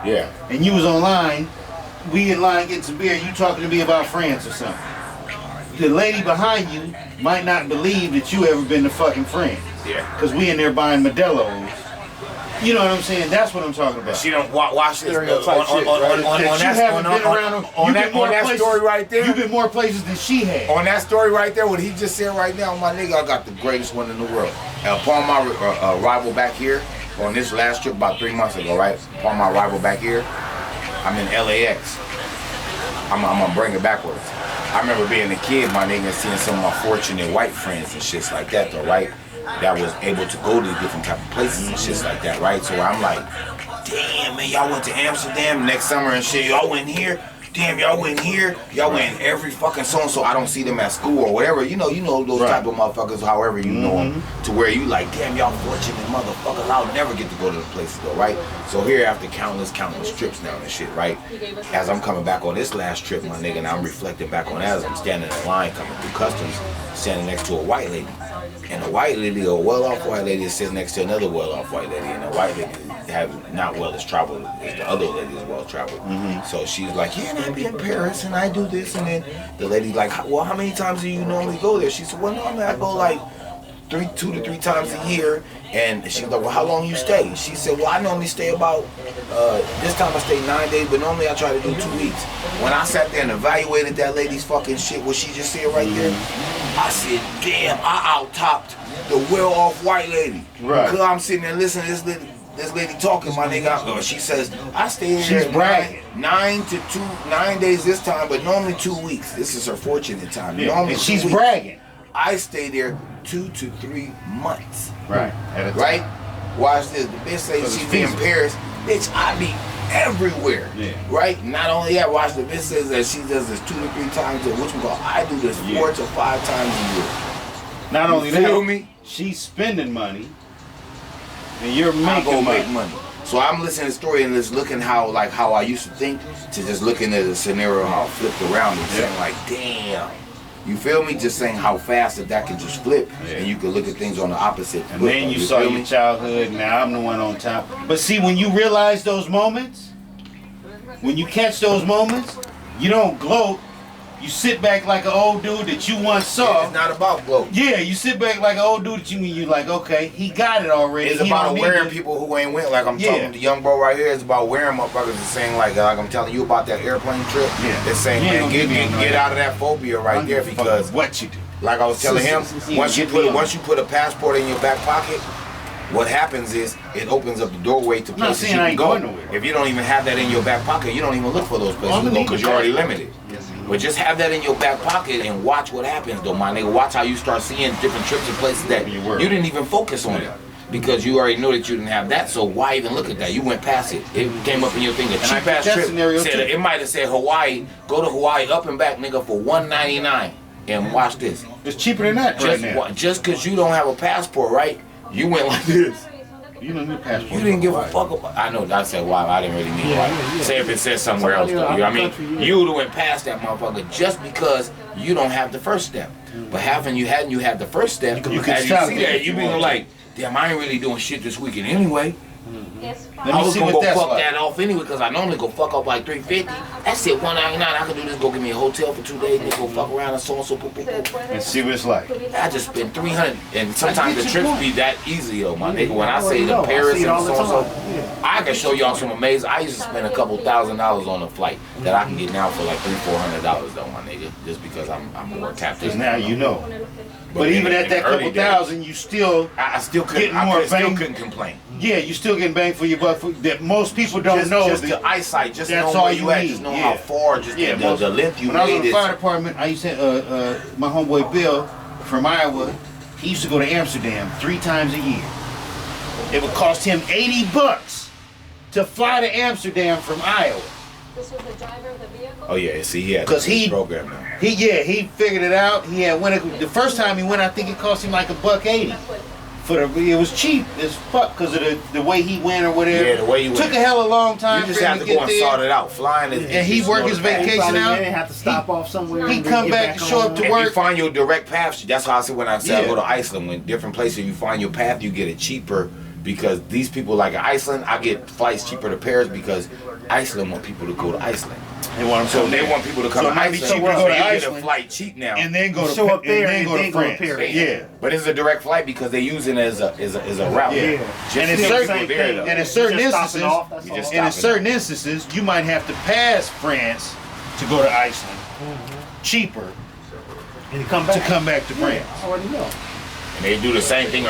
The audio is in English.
Yeah. And you was online, we in line getting some beer, you talking to me about friends or something. The lady behind you might not believe that you ever been the fucking friend. Yeah. Because we in there buying Modelo's. You know what I'm saying? That's what I'm talking about. She don't watch this on that story right there. You've been more places than she had. On that story right there, what he just said right now, my nigga, I got the greatest one in the world. Upon my arrival back here, on this last trip about 3 months ago, right? Upon my arrival back here, I'm in LAX. I'm gonna bring it backwards. I remember being a kid, my nigga, and seeing some of my fortunate white friends and shits like that, though, right? That was able to go to different type of places and shit like that, right? So I'm like, damn, man, y'all went to Amsterdam next summer and shit. Y'all went here. Damn, y'all went here. Y'all went every fucking so I don't see them at school or whatever. You know those type of motherfuckers, however you know them, to where you like, damn, y'all fortunate motherfuckers. I'll never get to go to the places though, right? So here after countless trips now and shit, right? As I'm coming back on this last trip, my nigga, and I'm reflecting back on that as I'm standing in line coming through customs, standing next to a white lady. And a white lady, a well-off white lady, is sitting next to another well-off white lady, and the white lady have not well as traveled as the other lady is well traveled. So she's like, yeah, and I be in Paris, and I do this, and then the lady's like, well, how many times do you normally go there? She said, well, normally I go like 2 to 3 times a year. And she's like, well, how long you stay? She said, well, I normally stay about, this time I stay 9 days, but normally I try to do 2 weeks. When I sat there and evaluated that lady's fucking shit, what she just said right there, I said, damn, I out-topped the well-off white lady. Right. Because I'm sitting there listening to this lady talking, my nigga. She says, I stay here 9 days this time, but normally 2 weeks. This is her fortunate time. Yeah. Normally and she's bragging. I stay there 2 to 3 months. Right. Right? Watch this. The bitch say she be in Paris. Bitch, I be everywhere. Yeah. Right? Not only that, watch the bitch says that she does this 2 to 3 times a which we call I do this 4 to 5 times a year. Not only that, feel me? She's spending money and you're making money. So I'm listening to the story and just looking how I used to think to just looking at the scenario how it flipped around and saying like, damn. You feel me? Just saying how fast that can just flip, and you can look at things on the opposite. And then you saw your childhood, and now I'm the one on top. But see, when you realize those moments, when you catch those moments, you don't gloat. You sit back like an old dude that you once saw. Yeah, it's not about gloat. Yeah, you sit back like an old dude that you like, okay, he got it already. It's about wearing people who ain't went. Like I'm talking to the young bro right here. It's about wearing motherfuckers and saying like I'm telling you about that airplane trip. Yeah. It's saying, man, get out of that phobia right there because what you do. Like I was telling him, once you put a passport in your back pocket, what happens is it opens up the doorway to places you can go. If you don't even have that in your back pocket, you don't even look for those places to go because you're already limited. But just have that in your back pocket and watch what happens though, my nigga. Watch how you start seeing different trips and places that you didn't even focus on it. Because you already know that you didn't have that, so why even look at that? You went past it. It came up in your thing. A cheap ass trip. It might have said Hawaii, go to Hawaii up and back, nigga, for $199. And watch this. It's cheaper than that right now. Just because you don't have a passport, right? You went like this. You don't need a passport. You didn't give a fuck about. I know I said why. I didn't really mean why. Say if it said somewhere else though. You know what I mean? You would have went past that motherfucker just because you don't have the first step. But hadn't you had the first step, you can see that you being like, damn, I ain't really doing shit this weekend anyway. I was gonna go fuck that off anyway because I normally go fuck up like $350. That's it, $199. I can do this. Go get me a hotel for 2 days. Then go fuck around and so and so. And see what it's like. I just spent $300, and sometimes the trips be that easy though, my nigga. When I say the Paris and so and so, I can show y'all some amazing. I used to spend a couple $1,000s on a flight that I can get now for like $300-400 though, my nigga. Just because I'm more tapped in. Because now you know. But even at that couple thousand, you still couldn't complain. Yeah, you still getting bang for your buck. That most people don't know. Just the eyesight, just know where you at, just know how far, just the length you made. When I was in the fire department, I used to my homeboy Bill from Iowa. He used to go to Amsterdam 3 times a year. It would cost him $80 to fly to Amsterdam from Iowa. This was the driver of the vehicle? Oh yeah, see, he had the program now. He figured it out. He had the first time he went, I think it cost him like $180. It was cheap as fuck because of the way he went or whatever. Yeah, the way he went. Took a hell of a long time. You just have to go and sort it out. Flying is. And he worked his vacation out. He have to stop off somewhere. He come back to show up to work. You find your direct path. That's how I said when I said I go to Iceland. When different places you find your path, you get a cheaper because these people like Iceland, I get flights cheaper to Paris because Iceland want people to go to Iceland. They want So they want people to come So to it might be Iceland. cheaper to so go to you get a Iceland flight cheap now. and then go to Show up there and then go to France. Paris. Yeah. But it's a direct flight because they use it as a route. Yeah. Just And to it's get certain- people there, though. and in certain Just stopping instances, off, that's you all. just And in stopping certain instances, you might have to pass France to go to Iceland. Cheaper And you come to back. come back to France. I already know. And they do the same thing